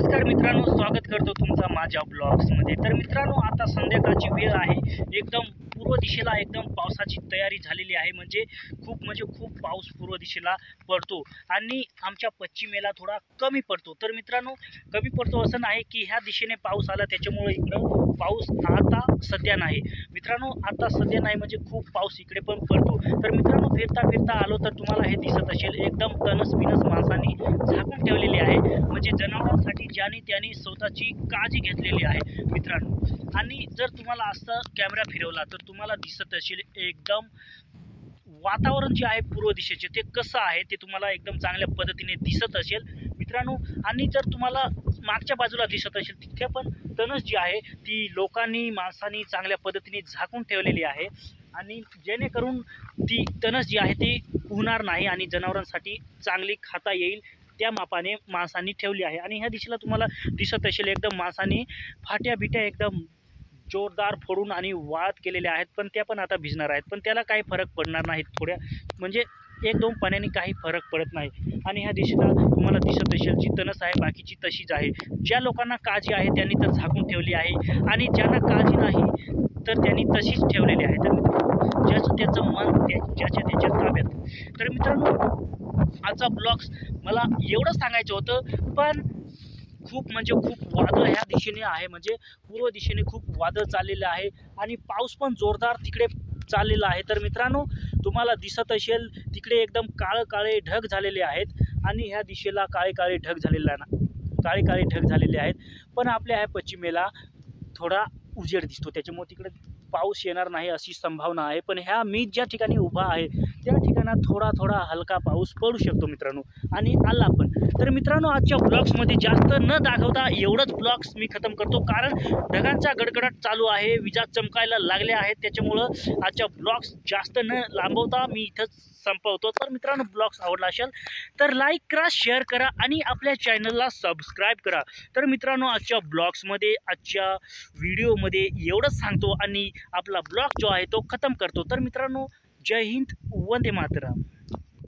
नमस्कार मित्रांनो, स्वागत करतो तुमचा माझ्या ब्लॉग्समध्ये। तर मित्रांनो, आता संध्याकाळची वेळ आहे। एकदम पूर्व दिशेला एकदम पावसाची तयारी झालेली आहे। म्हणजे खूप पाऊस पूर्व दिशेला पडतो आणि आमच्या पश्चिमेला थोडा कमी पडतो। तर मित्रांनो, कमी पडतो असं नाही की ह्या दिशेने पाऊस आला त्याच्यामुळे इकडं पाऊस आता सध्या नाही। मित्रांनो, आता सध्या नाही म्हणजे खूप पाऊस इकडे पण पडतो। तर मित्रांनो, फिरता आलो तर तुम्हाला हे दिसत असेल, एकदम तणस माणसांनी झाकून ठेवलेली आहे। म्हणजे जनावरांसाठी ज्याने त्याने स्वतःची काळजी घेतलेली आहे मित्रांनो। आणि जर तुम्हाला असं कॅमेरा फिरवला तर तुम्हाला दिसत असेल एकदम वातावरण जे आहे पूर्व दिशेचे ते कसं आहे ते तुम्हाला एकदम चांगल्या पद्धतीने दिसत असेल मित्रांनो। आणि जर तुम्हाला मागच्या बाजूला दिसत असेल तिथे पण तणस जी आहे ती माणसांनी चांगल्या पद्धतीने झाकून ठेवलेली आहे। आणि जेणेकरून ती तणस जी आहे ती होणार नाही आणि जनावरांसाठी चांगली खाता येईल त्या मापाने माणसांनी ठेवली आहे। आणि ह्या दिशेला तुम्हाला दिसत असेल एकदम माणसांनी फाट्या बिट्या एकदम जोरदार फोडून आणि वाळत केलेल्या आहेत, पण त्या पण आता भिजणार आहेत, पण त्याला काही फरक पडणार नाही। थोड्या म्हणजे एक दोन पाण्याने काही फरक पडत नाही। आणि ह्या दिशेला तुम्हाला दिसत असेल जी तणस आहे बाकीची तशीच आहे। ज्या लोकांना काळजी आहे त्यांनी तर झाकून ठेवली आहे आणि ज्यांना काळजी नाही तर त्यांनी तशीच ठेवलेली आहे। तर मित्रांनो, ज्याचं त्याचं मन ज्याच्या त्याच्या ताब्यात। तर मित्रांनो, आजचा ब्लॉग्स मला एवढं सांगायचं होतं, पण खूप वादळ ह्या दिशेने आहे। म्हणजे पूर्व दिशेने खूप वादळ चाललेलं आहे आणि पाऊस पण जोरदार तिकडे चाललेला आहे। तर मित्रांनो, तुम्हाला दिसत असेल तिकडे एकदम काळे ढग झालेले आहेत आणि ह्या दिशेला काळे ढग झालेले आहेत। पण आपल्या ह्या पश्चिमेला थोडा उजेड दिसतो, त्याच्यामुळे तिकडे पाऊस येणार नाही अशी संभावना आहे। पण मी ज्या ठिकाणी उभा आहे त्या ठिकाणात थोडा हलका पाऊस पडू शकतो मित्रांनो, आणि आला पण। तर मित्रांनो, आजच्या ब्लॉग्समध्ये जास्त न दाखवता एवढंच ब्लॉग्स मी खतम करतो, कारण ढगांचा गडगडाट चालू आहे, विजा चमकायला लागल्या आहेत, त्याच्यामुळं आजच्या ब्लॉग्स जास्त न लांबवता मी इथंच संपवतो। तर मित्रांनो, ब्लॉग्स आवडला असेल तर लाईक करा, शेअर करा आणि आपल्या चॅनलला सबस्क्राईब करा। तर मित्रांनो, आजच्या ब्लॉग्समध्ये आजच्या व्हिडिओमध्ये एवढंच सांगतो आणि आपला ब्लॉग जो आहे तो खतम करतो। तर मित्रांनो, जय हिंद, वंदे मातरम।